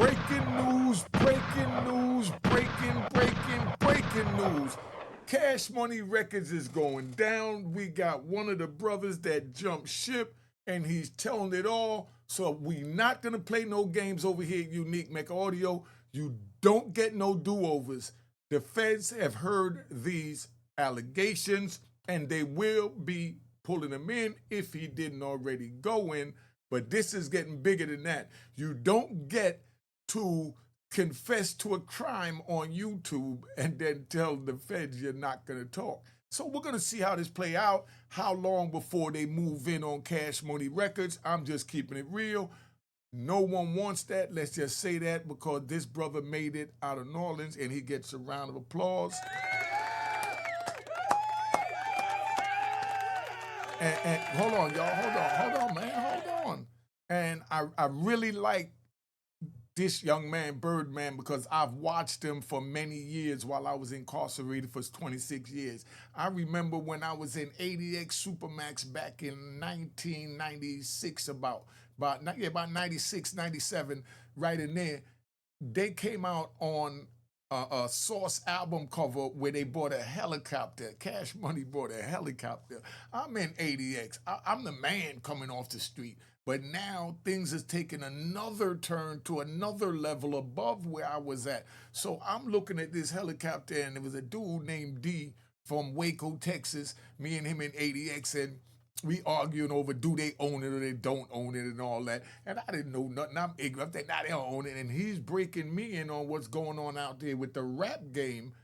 Breaking news, breaking news, breaking news. Cash Money Records is going down. We got one of the brothers that jumped ship and he's telling it all. So we not going to play no games over here at Unique Mecca Audio. You don't get no do-overs. The feds have heard these allegations and they will be pulling him in if he didn't already go in. But this is getting bigger than that. You don't get to confess to a crime on YouTube and then tell the feds you're not going to talk. So we're going to see how this play out, how long before they move in on Cash Money Records. I'm just keeping it real. No one wants that. Let's just say that because this brother made it out of New Orleans and he gets a round of applause. And hold on, y'all. Hold on, man. Hold on. And I really like this young man, Birdman, because I've watched him for many years while I was incarcerated for 26 years. I remember when I was in 80X Supermax back in 1996, about 96, 97, right in there. They came out on a Source album cover where they bought a helicopter. Cash Money bought a helicopter. I'm in 80X. I'm the man coming off the street. But now things has taken another turn to another level above where I was at. So I'm looking at this helicopter, and there was a dude named D from Waco, Texas, me and him in 80X, and we arguing over do they own it or they don't own it and all that. And I didn't know nothing. I'm ignorant. They now they don't own it. And he's breaking me in on what's going on out there with the rap game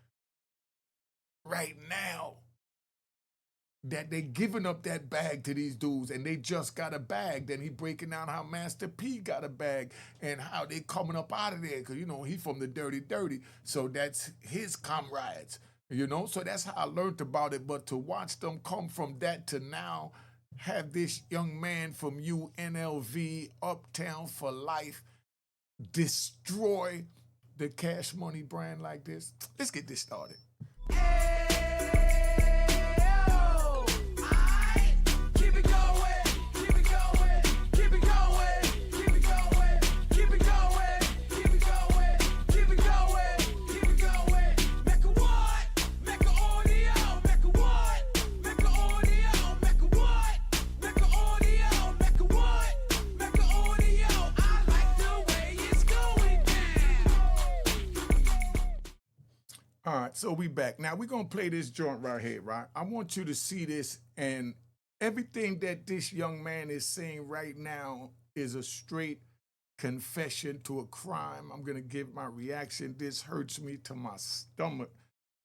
right now. That they giving up that bag to these dudes and they just got a bag. Then he breaking down how Master P got a bag and how they coming up out of there because, you know, he from the dirty. So that's his comrades, you know. So that's how I learned about it. But to watch them come from that to now have this young man from UNLV, Uptown for Life, destroy the Cash Money brand like this. Let's get this started. All right, so we back. Now we're gonna play this joint right here, right? I want you to see this, and everything that this young man is saying right now is a straight confession to a crime. I'm gonna give my reaction. This hurts me to my stomach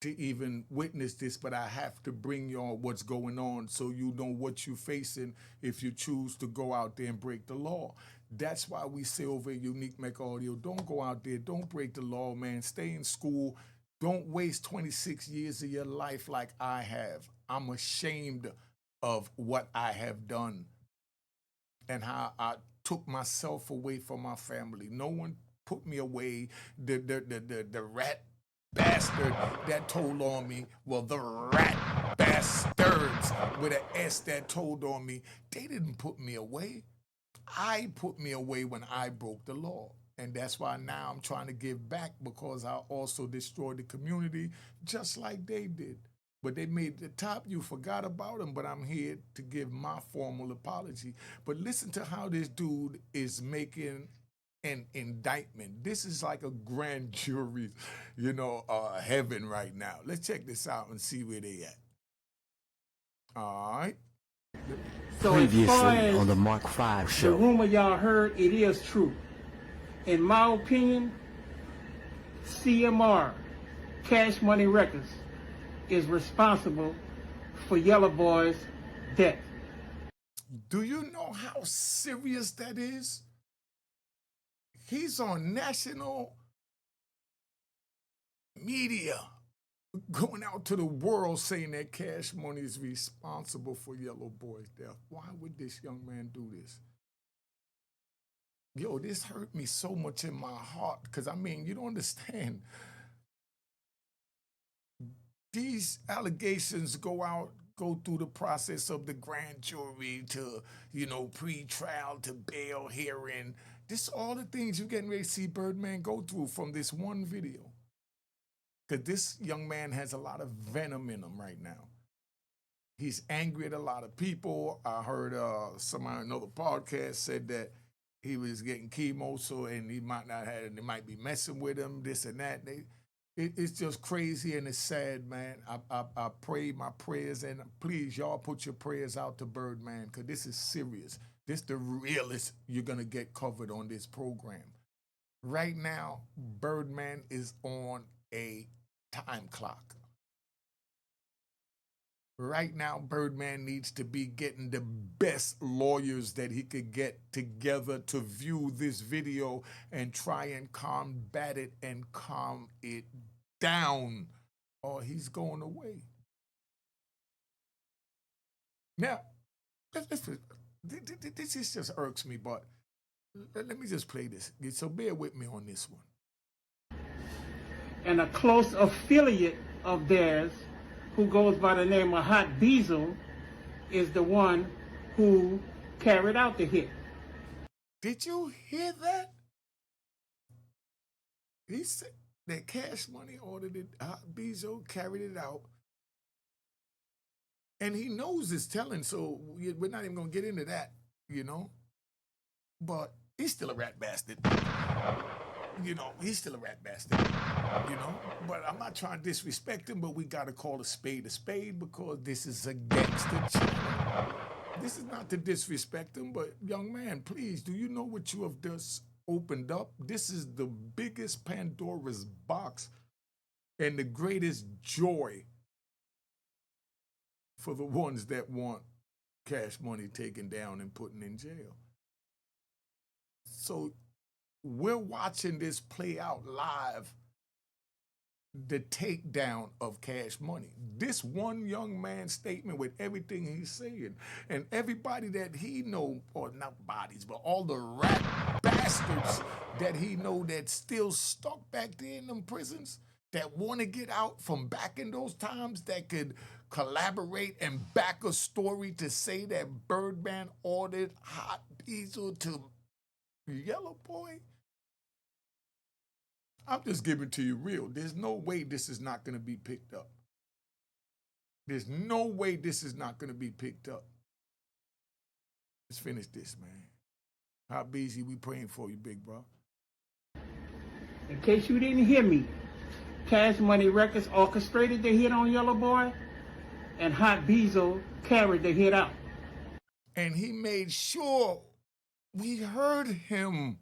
to even witness this, but I have to bring y'all what's going on so you know what you're facing if you choose to go out there and break the law. That's why we say over at Unique Mecca Audio, don't go out there, don't break the law, man. Stay in school. Don't waste 26 years of your life like I have. I'm ashamed of what I have done and how I took myself away from my family. No one put me away. The rat bastard that told on me, well, the rat bastards with an S that told on me, they didn't put me away. I put me away when I broke the law. And that's why now I'm trying to give back because I also destroyed the community just like they did. But they made the top, you forgot about them, but I'm here to give my formal apology. But listen to how this dude is making an indictment. This is like a grand jury, heaven right now. Let's check this out and see where they at. All right. So previously on the Mark V show. The rumor y'all heard, it is true. In my opinion, CMR, Cash Money Records, is responsible for Yellow Boy's death. Do you know how serious that is? He's on national media going out to the world saying that Cash Money is responsible for Yellow Boy's death. Why would this young man do this? Yo, this hurt me so much in my heart because, you don't understand. These allegations go through the process of the grand jury to, pre-trial to bail hearing. This all the things you're getting ready to see Birdman go through from this one video. Because this young man has a lot of venom in him right now. He's angry at a lot of people. I heard somebody on another podcast said that he was getting chemo, so and he might not have, and they might be messing with him, this and that. It's just crazy and it's sad, man. I pray my prayers, and please, y'all put your prayers out to Birdman, because this is serious. This the realest you're gonna get covered on this program. Right now, Birdman is on a time clock. Right now, Birdman needs to be getting the best lawyers that he could get together to view this video and try and combat it and calm it down, or he's going away. Now, this just irks me, but let me just play this. So bear with me on this one. And a close affiliate of theirs, who goes by the name of Hot Diesel, is the one who carried out the hit. Did you hear that? He said that Cash Money ordered it, Hot Diesel carried it out. And he knows it's telling, so we're not even going to get into that, you know? But he's still a rat bastard. You know, he's still a rat bastard, you know? But I'm not trying to disrespect him, but we got to call a spade because this is a gangster channel. This is not to disrespect him, but young man, please, do you know what you have just opened up? This is the biggest Pandora's box and the greatest joy for the ones that want Cash Money taken down and put in jail. So we're watching this play out live, the takedown of Cash Money. This one young man's statement with everything he's saying, and everybody that he know, or not bodies, but all the rat bastards that he know that's still stuck back there in them prisons, that want to get out from back in those times, that could collaborate and back a story to say that Birdman ordered Hot Diesel to Yellow Boy. I'm just giving to you real. There's no way this is not going to be picked up. There's no way this is not going to be picked up. Let's finish this, man. How busy we praying for you, big bro. In case you didn't hear me, Cash Money Records orchestrated the hit on Yellow Boy, and Hot Diesel carried the hit out. And he made sure we heard him.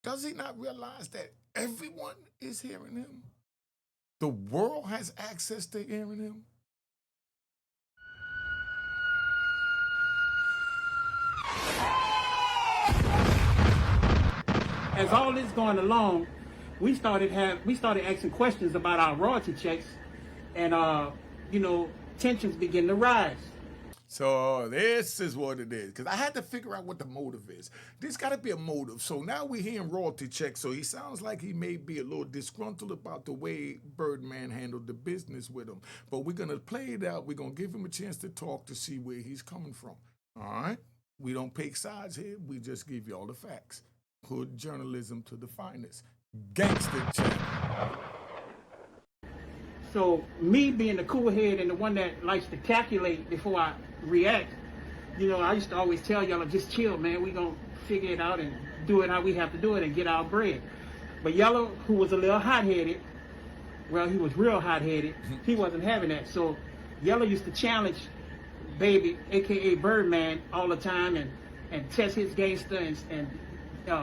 Does he not realize that everyone is hearing him? The world has access to hearing him. As all this going along, we started asking questions about our royalty checks, and tensions begin to rise. So this is what it is, because I had to figure out what the motive is. There's got to be a motive. So now we're hearing royalty checks, so he sounds like he may be a little disgruntled about the way Birdman handled the business with him. But we're going to play it out. We're going to give him a chance to talk to see where he's coming from. All right? We don't pick sides here. We just give you all the facts. Hood journalism to the finest. Gangster channel. So me being the cool head and the one that likes to calculate before I react, I used to always tell y'all, just chill, man. We gonna figure it out and do it how we have to do it and get our bread. But Yellow, who was a little hot-headed, well, he was real hot-headed, he wasn't having that. So Yellow used to challenge Baby, a.k.a. Birdman, all the time and test his gangster, and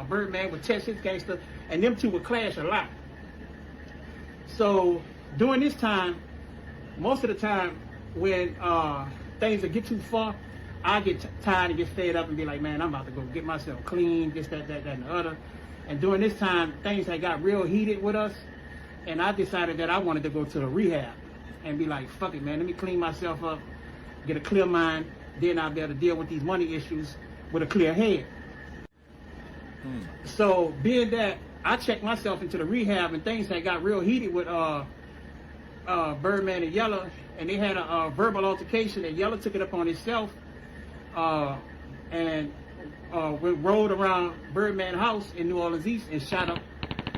Birdman would test his gangster, and them two would clash a lot. So during this time, most of the time when things would get too far, I get tired and get fed up and be like, man, I'm about to go get myself clean, this, that, and the other. And during this time, things had got real heated with us, and I decided that I wanted to go to the rehab and be like, fuck it, man, let me clean myself up, get a clear mind, then I'll be able to deal with these money issues with a clear head. So being that I checked myself into the rehab and things had got real heated with Birdman and Yellow, and they had a verbal altercation, and Yellow took it upon himself and rode around Birdman house in New Orleans East and shot up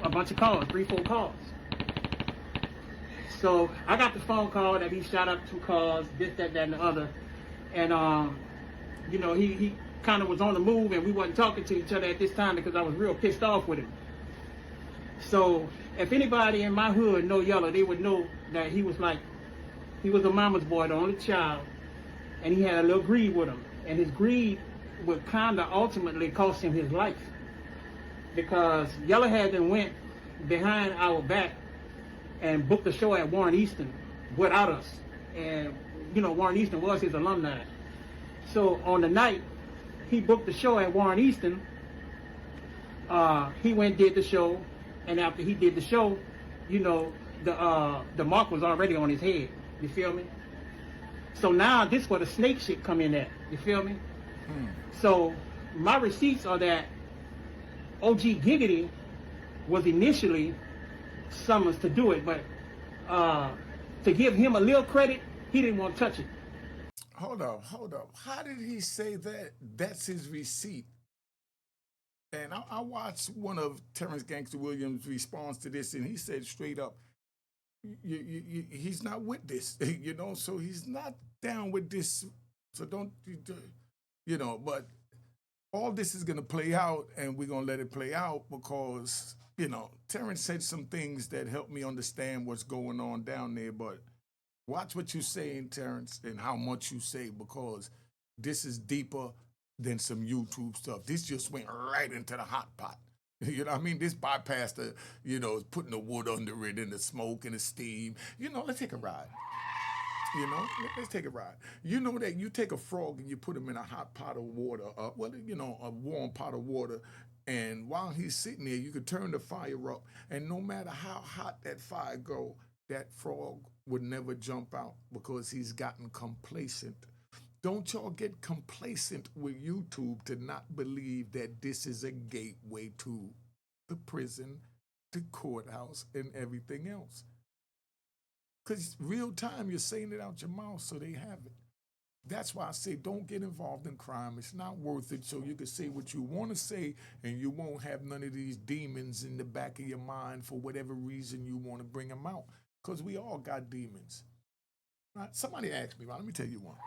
a bunch of cars, 3-4 cars. So I got the phone call that he shot up 2 cars, this, that, and the other. And, he kind of was on the move, and we wasn't talking to each other at this time because I was real pissed off with him. So if anybody in my hood know Yellow, they would know that he was a mama's boy, the only child, and he had a little greed with him. And his greed would kind of ultimately cost him his life, because Yellow had then went behind our back and booked a show at Warren Easton without us. And, Warren Easton was his alumni. So on the night he booked the show at Warren Easton, he went and did the show. And after he did the show, the mark was already on his head. You feel me? So now this is where the snake shit come in at. You feel me? So my receipts are that OG Giggity was initially summoned to do it, but to give him a little credit, he didn't want to touch it. Hold up. How did he say that? That's his receipt. And I watched one of Terrence Gangster Williams' response to this, and he said straight up, he's not with this, so he's not down with this. So don't, but all this is going to play out, and we're going to let it play out because, Terrence said some things that helped me understand what's going on down there. But watch what you're saying, Terrence, and how much you say, because this is deeper than some YouTube stuff. This just went right into the hot pot. You know what I mean? This bypassed the, putting the wood under it and the smoke and the steam. Let's take a ride. Let's take a ride. You know that you take a frog and you put him in a hot pot of water, a warm pot of water, and while he's sitting there, you could turn the fire up, and no matter how hot that fire go, that frog would never jump out because he's gotten complacent. Don't y'all get complacent with YouTube to not believe that this is a gateway to the prison, the courthouse, and everything else. Because real time, you're saying it out your mouth, so they have it. That's why I say don't get involved in crime. It's not worth it, so you can say what you want to say, and you won't have none of these demons in the back of your mind for whatever reason you want to bring them out. Because we all got demons. Right? Somebody asked me, let me tell you one.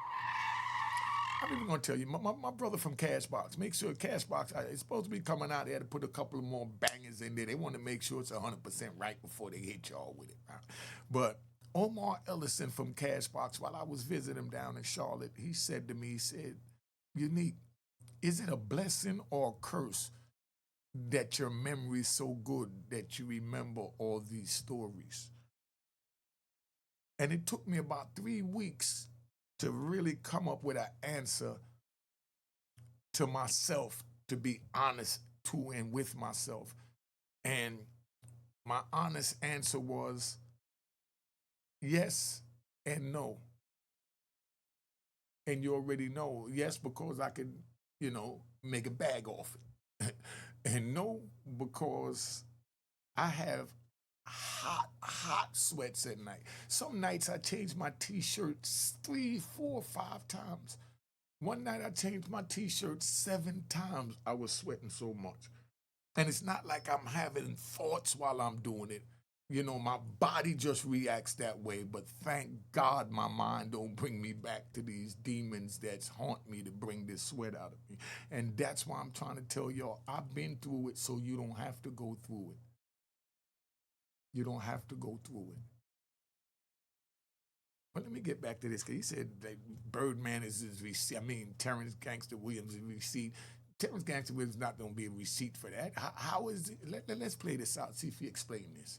I'm even going to tell you, my brother from Cashbox, make sure Cashbox, it's supposed to be coming out. They had to put a couple of more bangers in there. They want to make sure it's 100% right before they hit y'all with it. Right? But Omar Ellison from Cashbox, while I was visiting him down in Charlotte, he said to me, he said, Unique, is it a blessing or a curse that your memory is so good that you remember all these stories? And it took me about 3 weeks to really come up with an answer to myself, to be honest to and with myself. And my honest answer was yes and no. And you already know, yes, because I could, make a bag off it. And no, because I have hot sweats at night. Some nights I change my t-shirts 3, 4, 5 times. One night I changed my t-shirt 7 times. I was sweating so much. And it's not like I'm having thoughts while I'm doing it. My body just reacts that way, but thank God my mind don't bring me back to these demons that haunt me to bring this sweat out of me. And that's why I'm trying to tell y'all, I've been through it so you don't have to go through it. You don't have to go through it. But let me get back to this, because he said that Birdman is his receipt. Terrence Gangster Williams' receipt. Terrence Gangster Williams is not going to be a receipt for that. How is it? Let's play this out, see if he explain this.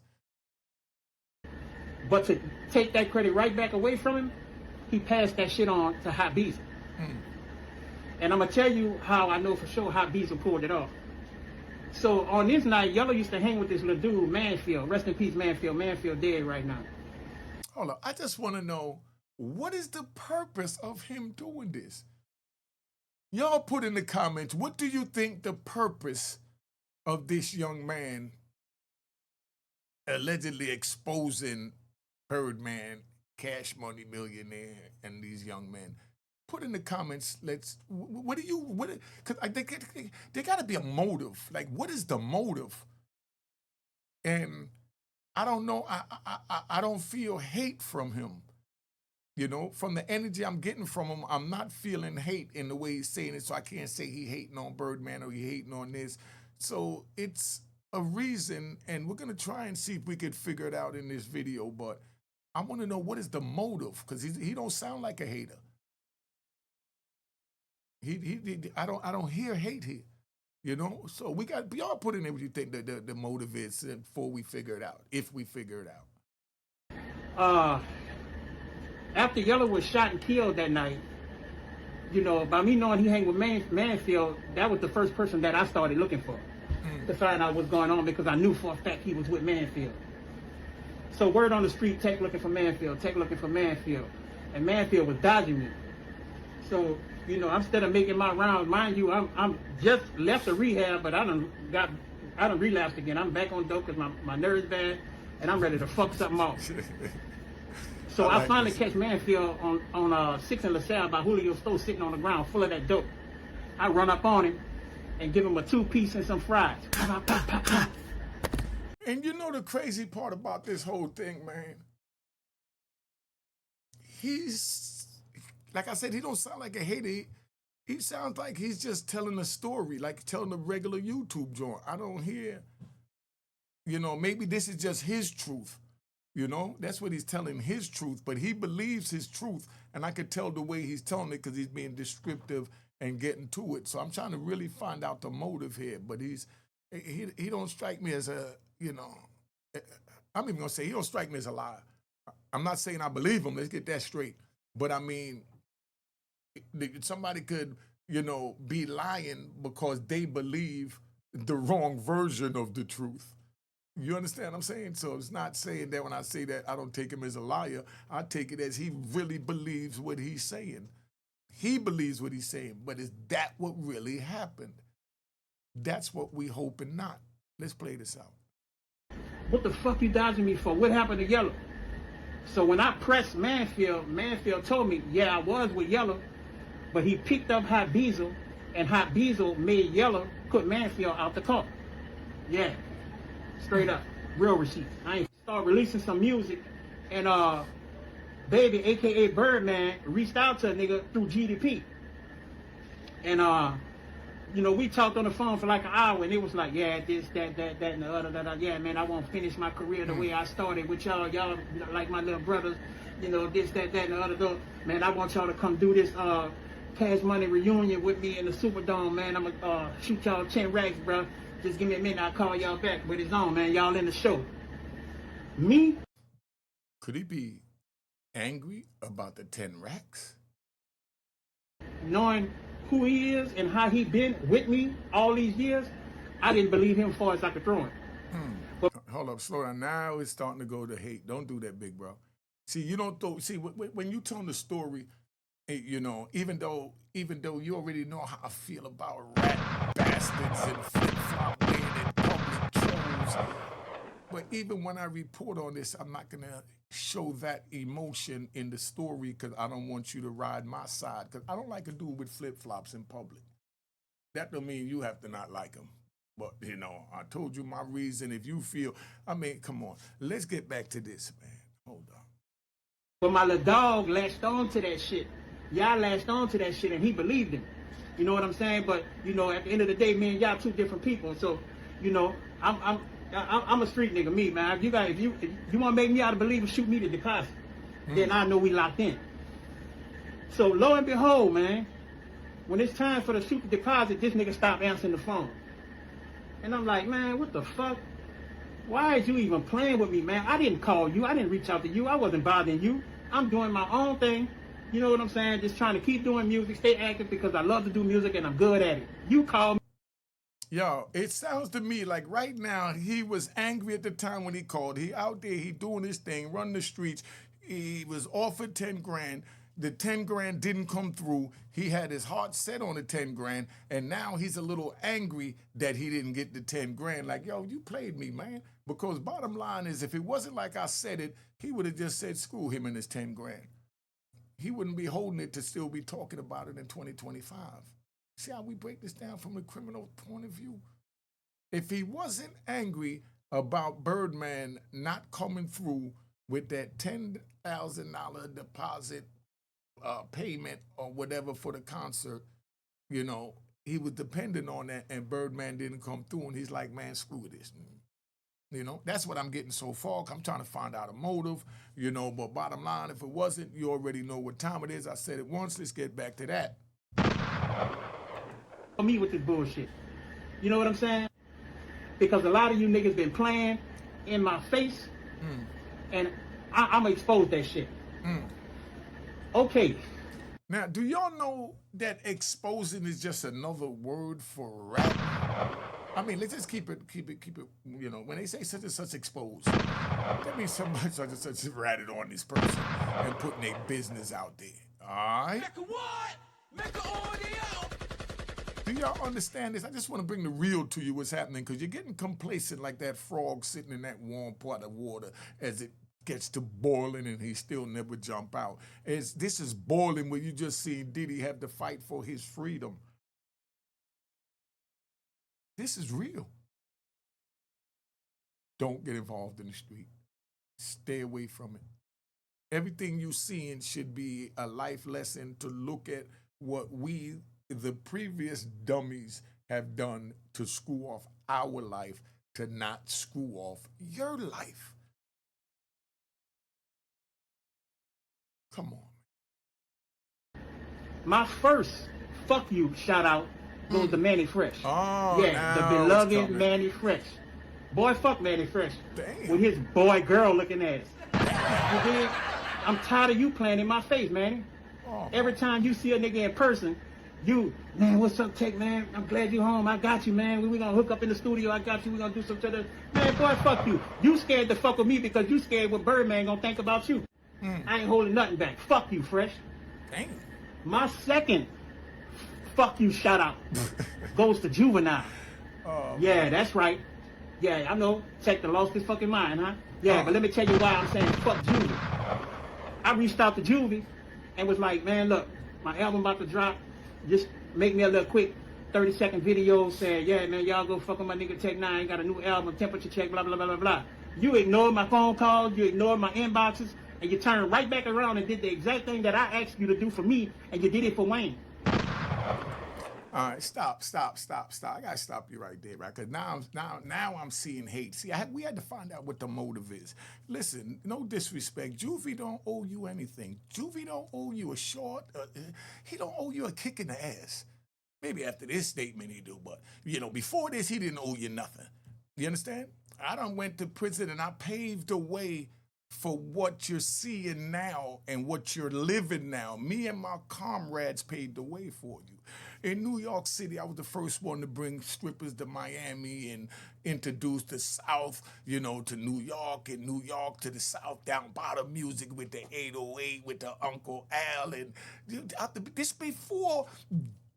But to take that credit right back away from him, he passed that shit on to Hot Beezer. And I'm going to tell you how I know for sure Hot Beezer pulled it off. So on this night, Yellow used to hang with this little dude, Manfield. Rest in peace, Manfield. Manfield dead right now. Hold on. I just want to know, what is the purpose of him doing this? Y'all put in the comments, what do you think the purpose of this young man allegedly exposing Birdman, Cash Money Millionaire, and these young men? put in the comments. What do you, because I think there got to be a motive. Like, what is the motive? And I don't know. I don't feel hate from him. You know, from the energy I'm getting from him, I'm not feeling hate in the way he's saying it. So I can't say he hating on Birdman or he hating on this. So it's a reason, and we're gonna try and see if we could figure it out in this video. But I want to know what is the motive, because he don't sound like a hater. I don't hear hate here. You know, so we got y'all put in there what you think the motive is before we figure it out, if we figure it out. After Yellow was shot and killed that night, you know, by me knowing he hang with Manfield, that was the first person that I started looking for to find out what's going on, because I knew for a fact he was with Manfield. So word on the street, take looking for Manfield, take looking for Manfield. And Manfield was dodging me. So, you know, instead of making my rounds, mind you, I'm just left the rehab, but I done relapsed again. I'm back on dope because my nerves bad, and I'm ready to fuck something off. So I finally catch Manfield on 6 and LaSalle by Julio's store, sitting on the ground full of that dope. I run up on him and give him a 2-piece and some fries. And you know the crazy part about this whole thing, man? He's, like I said, he don't sound like a hater. He sounds like he's just telling a story, like telling a regular YouTube joint. I don't hear, you know, maybe this is just his truth. You know, that's what he's telling, his truth, but he believes his truth. And I could tell the way he's telling it because he's being descriptive and getting to it. So I'm trying to really find out the motive here. But he don't strike me as a, you know, I'm even going to say he don't strike me as a liar. I'm not saying I believe him. Let's get that straight. But I mean, somebody could, you know, be lying because they believe the wrong version of the truth. You understand what I'm saying? So it's not saying that when I say that I don't take him as a liar. I take it as he really believes what he's saying. He believes what he's saying, but is that what really happened? That's what we hoping not. Let's play this out. What the fuck you dodging me for? What happened to Yellow? So when I pressed Manfield, Manfield told me, yeah, I was with Yellow, but he picked up Hot Bezel, and Hot Bezel made Yellow put Manfield out the car. Yeah. Straight up, real receipts. I ain't start releasing some music, and Baby, aka Birdman, reached out to a nigga through GDP, and you know, we talked on the phone for like an hour, and it was like, yeah, this, that, and the other, that. Yeah, man, I want to finish my career the way I started with y'all. Y'all like my little brothers, you know, this, that, and the other. Man, I want y'all to come do this Cash Money reunion with me in the Superdome, man. I'm gonna shoot y'all 10 racks, bro. Just give me a minute, I'll call y'all back. But it's on, man. Y'all in the show. Me? Could he be angry about the 10 racks? Knowing who he is and how he been with me all these years, I didn't believe him as far as I could throw him. But hold up, slow down. Now it's starting to go to hate. Don't do that, big bro. See, you don't throw. See, when you tell the story, you know, even though you already know how I feel about rat bastards and flip-flop wearing and public trolls, but even when I report on this, I'm not gonna show that emotion in the story because I don't want you to ride my side, because I don't like a dude with flip-flops in public. That don't mean you have to not like him. But, you know, I told you my reason. If you feel, I mean, come on. Let's get back to this, man. Hold on. But my little dog latched on to that shit. Y'all latched on to that shit, and he believed him. You know what I'm saying? But, you know, at the end of the day, me and y'all two different people. So, you know, I'm a street nigga, me, man. If you want to make me out of believe and shoot me the deposit, then I know we locked in. So, lo and behold, man, when it's time for the shoot the deposit, this nigga stopped answering the phone. And I'm like, man, what the fuck? Why is you even playing with me, man? I didn't call you. I didn't reach out to you. I wasn't bothering you. I'm doing my own thing. You know what I'm saying? Just trying to keep doing music, stay active because I love to do music and I'm good at it. You call me. Yo, it sounds to me like right now he was angry at the time when he called. He out there, he doing his thing, running the streets. He was offered 10 grand. The 10 grand didn't come through. He had his heart set on the 10 grand, and now he's a little angry that he didn't get the 10 grand. Like, yo, you played me, man. Because bottom line is, if it wasn't like I said it, he would have just said, screw him and his 10 grand. he wouldn't be holding it to still be talking about it in 2025. See how we break this down from a criminal point of view? If he wasn't angry about Birdman not coming through with that $10,000 deposit payment or whatever for the concert, you know, he was dependent on that, and Birdman didn't come through, and he's like, man, screw this. You know, that's what I'm getting so far. I'm trying to find out a motive, you know, but bottom line, if it wasn't, you already know what time it is. I said it once, let's get back to that. Me with this bullshit. You know what I'm saying? Because a lot of you niggas been playing in my face, and I'm gonna expose that shit. Okay. Now, do y'all know that exposing is just another word for rap? I mean, let's just keep it, you know, when they say such and such exposed, that means somebody such and such ratted on this person and putting their business out there. All right? Mecca what? Mecca audio! Do y'all understand this? I just want to bring the real to you what's happening, because you're getting complacent like that frog sitting in that warm pot of water as it gets to boiling and he still never jump out. This is boiling where you just see Diddy have to fight for his freedom. This is real. Don't get involved in the street. Stay away from it. Everything you seeing should be a life lesson to look at what we, the previous dummies, have done to screw off our life, to not screw off your life. Come on. My first fuck you shout out goes to Manny Fresh. Oh, yeah, the beloved Manny Fresh. Boy, fuck Manny Fresh. Damn. With his boy girl looking ass. You dig? I'm tired of you playing in my face, Manny. Oh. Every time you see a nigga in person, man, what's up, Tech, man? I'm glad you home. I got you, man. We gonna hook up in the studio. I got you. We gonna do some shit. Man, boy, fuck you. You scared to fuck with me because you scared what Birdman gonna think about you. I ain't holding nothing back. Fuck you, Fresh. Damn. My second fuck you shout out goes to Juvenile. Yeah, that's right. Yeah, I know. Tech the lost his fucking mind, huh? Yeah, but let me tell you why I'm saying fuck Juvie. I reached out to Juvie and was like, man, look, my album about to drop. Just make me a little quick 30-second video saying, yeah, man, y'all go fuck with my nigga Tech 9, got a new album, temperature check, blah, blah, blah, blah, blah. You ignored my phone calls, you ignored my inboxes, and you turned right back around and did the exact thing that I asked you to do for me, and you did it for Wayne. All right, stop. I gotta stop you right there, right? Because now I'm seeing hate. See, we had to find out what the motive is. Listen, no disrespect. Juvie don't owe you anything. Juvie don't owe you a short. He don't owe you a kick in the ass. Maybe after this statement he do, but you know, before this he didn't owe you nothing. You understand? I done went to prison and I paved the way for what you're seeing now and what you're living now. Me and my comrades paved the way for you. In New York City, I was the first one to bring strippers to Miami and introduce the South, you know, to New York, and New York to the South, down bottom music with the 808, with the Uncle Al. And this before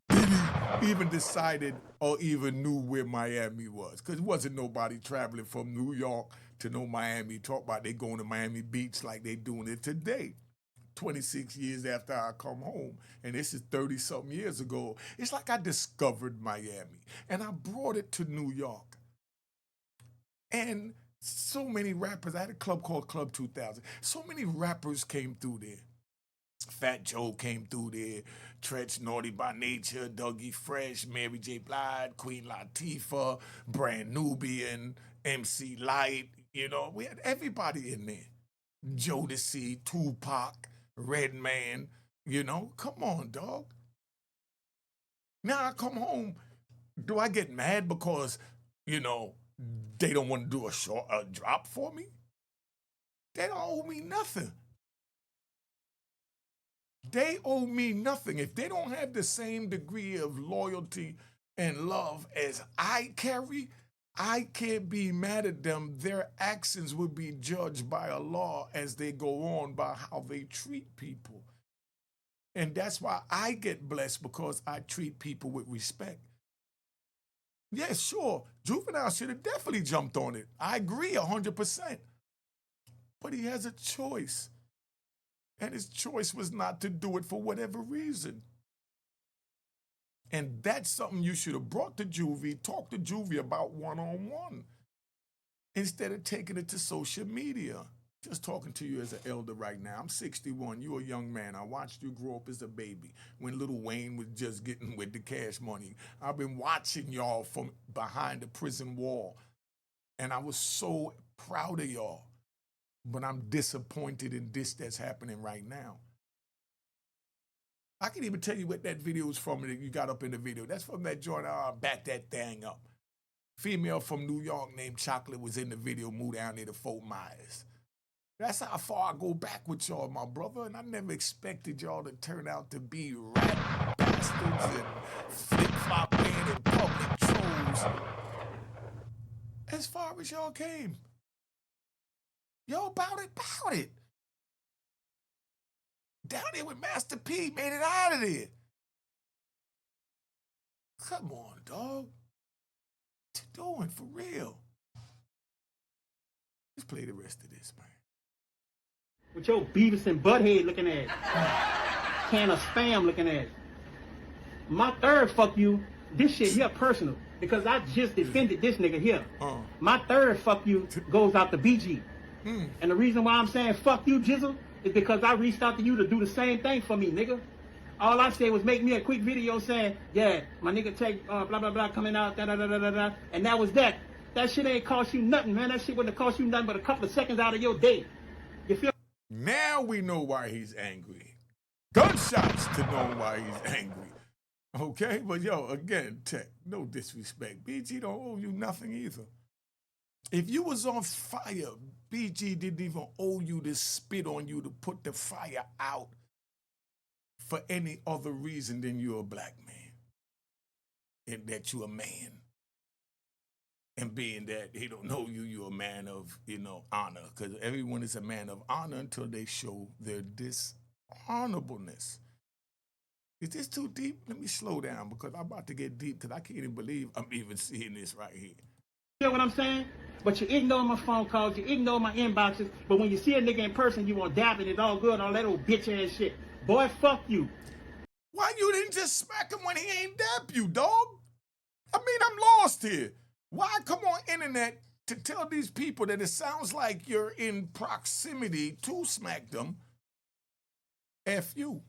Diddy even decided or even knew where Miami was. Because it wasn't nobody traveling from New York to no Miami, talk about they going to Miami Beach like they doing it today. 26 years after I come home, and this is 30-something years ago. It's like I discovered Miami, and I brought it to New York. And so many rappers, I had a club called Club 2000. So many rappers came through there. Fat Joe came through there, Tretch, Naughty by Nature, Dougie Fresh, Mary J. Blige, Queen Latifah, Brand Nubian, MC Light, you know, we had everybody in there. Jodeci, Tupac, Redman, you know, come on, dog. Now I come home, do I get mad because, you know, they don't want to do a drop for me? They don't owe me nothing. They owe me nothing. If they don't have the same degree of loyalty and love as I carry, I can't be mad at them. Their actions will be judged by a law as they go on by how they treat people. And that's why I get blessed, because I treat people with respect. Yeah, sure, Juvenile should have definitely jumped on it. I agree 100%. But he has a choice. And his choice was not to do it for whatever reason. And that's something you should have brought to juvie, talked to juvie about one-on-one, instead of taking it to social media. Just talking to you as an elder right now. I'm 61. You're a young man. I watched you grow up as a baby when Lil Wayne was just getting with the Cash Money. I've been watching y'all from behind the prison wall, and I was so proud of y'all. But I'm disappointed in this that's happening right now. I can even tell you what that video is from that you got up in the video. That's from that joint, Back That Thing Up. Female from New York named Chocolate was in the video, moved down there to Fort Myers. That's how far I go back with y'all, my brother, and I never expected y'all to turn out to be rat bastards and flip-flop man and public trolls. As far as y'all came. Yo, bout it. Down there with Master P, made it out of there. Come on, dog. What you doing, for real? Let's play the rest of this, man. With your Beavis and Butthead looking at. Can of spam looking at. My third fuck you, this shit here personal. Because I just defended this nigga here. My third fuck you goes out to BG. And the reason why I'm saying fuck you, Jizzle, is because I reached out to you to do the same thing for me, nigga. All I said was make me a quick video saying, yeah, my nigga take blah, blah, blah coming out, da-da-da-da-da-da. And that was that. That shit ain't cost you nothing, man. That shit wouldn't have cost you nothing but a couple of seconds out of your day. You feel? Now we know why he's angry. Gunshots to know why he's angry. Okay? But yo, again, Tech, no disrespect. BG don't owe you nothing either. If you was on fire, BG didn't even owe you to spit on you to put the fire out for any other reason than you're a black man and that you're a man. And being that he don't know you, you're a man of, honor, because everyone is a man of honor until they show their dishonorableness. Is this too deep? Let me slow down because I'm about to get deep because I can't even believe I'm even seeing this right here. You know what I'm saying? But you ignore my phone calls, you ignore my inboxes, but when you see a nigga in person, you want to dap it, it's all good, all that old bitch ass shit. Boy, fuck you. Why you didn't just smack him when he ain't dap you, dog? I mean, I'm lost here. Why come on internet to tell these people that it sounds like you're in proximity to smack them? F you.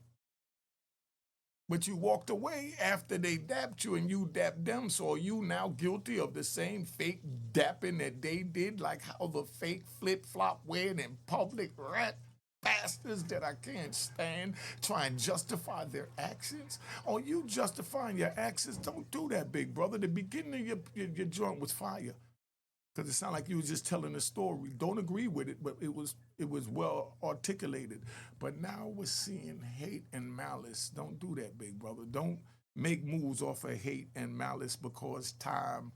But you walked away after they dapped you and you dapped them, so are you now guilty of the same fake dapping that they did, like how the fake flip-flop wearing in public rat bastards that I can't stand try and justify their actions? Or you justifying your actions? Don't do that, big brother. The beginning of your joint was fire. Because it sounded like you was just telling a story. Don't agree with it, but it was well articulated. But now we're seeing hate and malice. Don't do that, big brother. Don't make moves off of hate and malice because time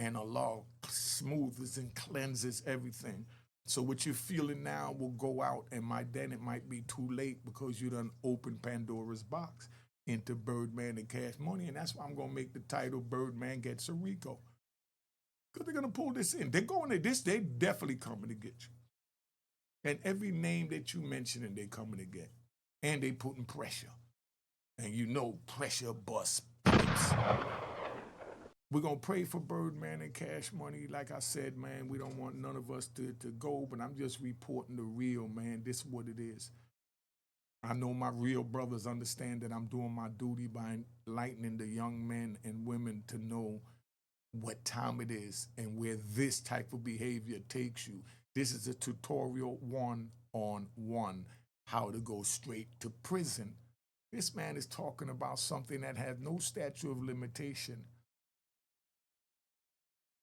and Allah smooths and cleanses everything. So what you're feeling now will go out, and then it might be too late because you done opened Pandora's box into Birdman and Cash Money, and that's why I'm going to make the title Birdman Gets a RICO. Because they're going to pull this in. They're going to this. They definitely coming to get you. And every name that you mentioning, they coming to get. And they putting pressure. And you know pressure busts pipes. We're going to pray for Birdman and Cash Money. Like I said, man, we don't want none of us to go, but I'm just reporting the real, man. This is what it is. I know my real brothers understand that I'm doing my duty by enlightening the young men and women to know what time it is and where this type of behavior takes you. This is a tutorial one-on-one, how to go straight to prison. This man is talking about something that has no statute of limitation.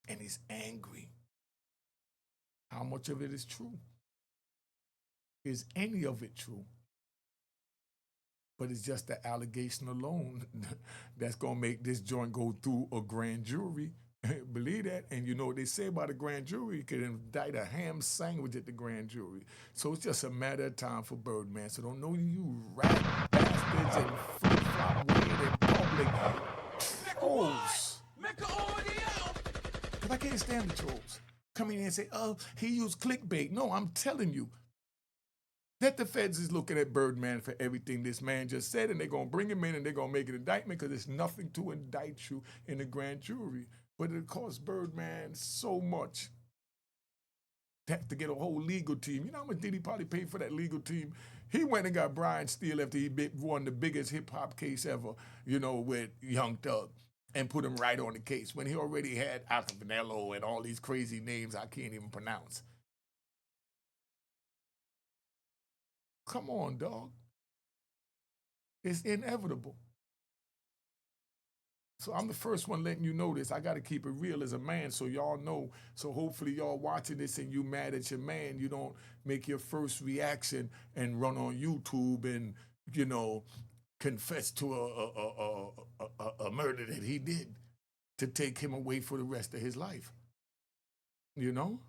And he's angry. How much of it is true? Is any of it true? But it's just the allegation alone that's going to make this joint go through a grand jury. Believe that. And you know what they say about a grand jury? You can indict a ham sandwich at the grand jury. So it's just a matter of time for Birdman. So don't know you rat bastards and flip-flop weird in public trolls. Because I can't stand the trolls. Come in and say, oh, he used clickbait. No, I'm telling you. that the feds is looking at Birdman for everything this man just said, and they're going to bring him in and they're going to make an indictment because there's nothing to indict you in the grand jury. But it costs Birdman so much to get a whole legal team. You know how much did he probably pay for that legal team? He went and got Brian Steele after he won the biggest hip-hop case ever, you know, with Young Thug, and put him right on the case when he already had Acapinello and all these crazy names I can't even pronounce. Come on, dog. It's inevitable. So I'm the first one letting you know this. I got to keep it real as a man so y'all know. So hopefully y'all watching this and you mad at your man, you don't make your first reaction and run on YouTube and, you know, confess to a murder that he did to take him away for the rest of his life. You know?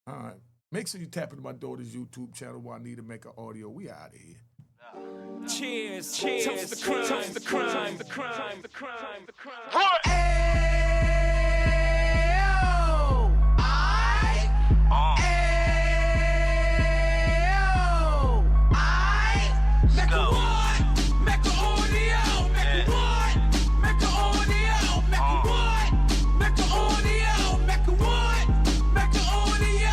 All right. Make sure you tap into my daughter's YouTube channel, Juanita Mecca Audio. We out of here. Cheers, cheers, toast the crime, toast the crime, the crime, the crime, the crime. Mecca what? Mecca audio, Mecca what? Mecca audio, Mecca what? Mecca audio, Mecca what? Mecca audio.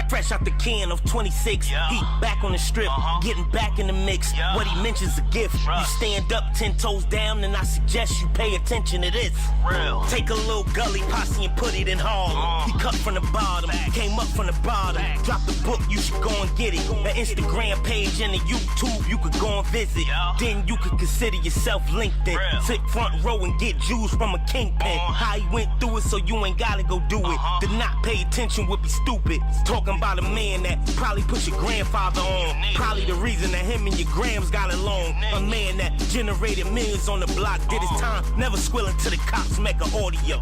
Fresh out the can of 26, he back on the strip, getting back in the mix. What he mentions a gift. You stand up 10 toes down, and I suggest you pay attention to this. Real. Take a little gully posse and put it in Harlem. He cut from the bottom, came up from the bottom. Drop the book, you should go and get it. The Instagram page and the YouTube, you could go and visit. Then you could consider yourself LinkedIn. Sit front row and get Jews from a kingpin. How he went through it, so you ain't gotta go do it. To not pay attention would be stupid. Talking about a man that probably put your grandfather on. Probably the reason that him and your grams got along. A man that generated millions on the block, did his time, never squilling to the cops, Mecca audio.